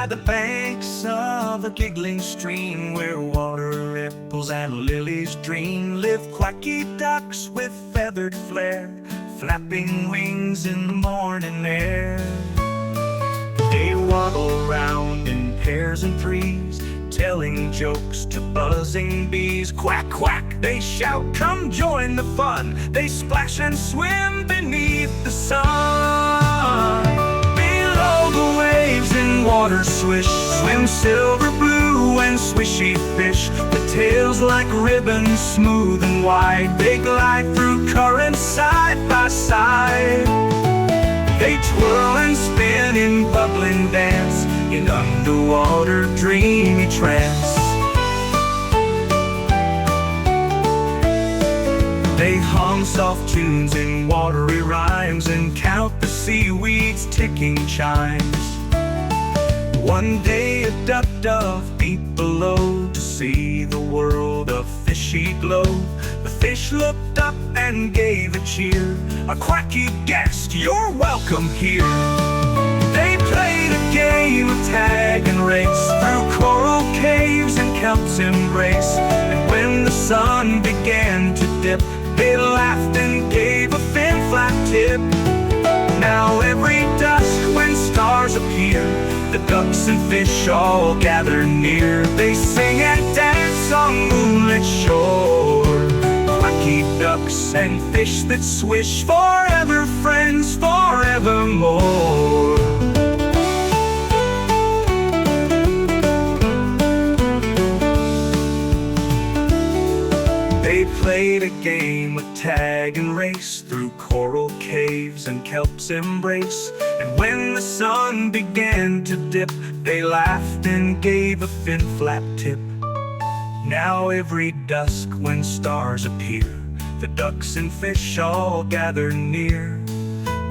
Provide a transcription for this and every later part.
by the banks of a giggling stream, where water ripples and lilies dream, live quacky ducks with feathered flair, flapping wings in the morning air. They waddle round in pairs and threes, telling jokes to buzzing bees. Quack, quack, they shout, come join the fun. They splash and swim beneath the sun. Below the waves in water swish, swim silver blue and swishy fish, with tails like ribbons smooth and wide. They glide through currents side by side. They twirl and spin in bubbling dance, in underwater dreamy trance. They hum soft tunes in watery rhymes, and count the seaweed's ticking chimes. One day a duck dove beat below, to see the world of fishy glow. The fish looked up and gave a cheer, a quacky guest, you're welcome here. They played a game of tag and race, through coral caves and kelp's embrace. And when the sun began to dip, they laughed and gave a fin flap tip. Now every dusk when stars appear, the ducks and fish all gather near. They sing and dance on moonlit shore, quacky ducks and fish that swish, forever friends, forevermore. They played a game of tag and race, through coral caves and kelp's embrace. And when the sun began to dip, they laughed and gave a fin flap tip. Now every dusk when stars appear, the ducks and fish all gather near.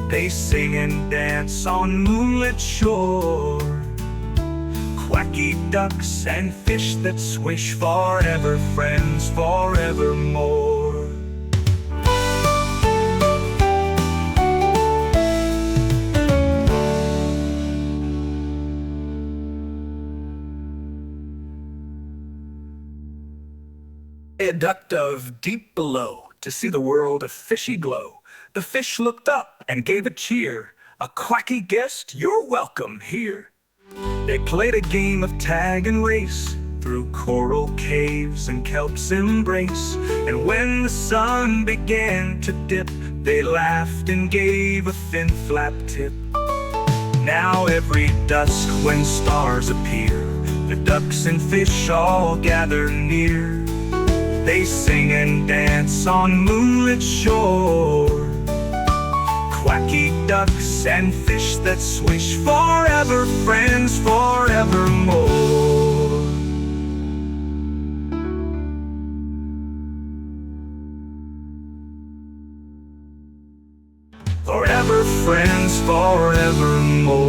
They sing and dance on moonlit shore, quacky ducks and fish that swish, forever friends, forevermore. A duck dove deep below, to see the world of fishy glow. The fish looked up and gave a cheer, a quacky guest, you're welcome here. They played a game of tag and race, through coral caves and kelp's embrace. And when the sun began to dip, they laughed and gave a fin flap tip. Now every dusk when stars appear, the ducks and fish all gather near. They sing and dance on moonlit shore, quacky ducks and fish that swish, forever friends, forevermore. Forever friends, forevermore.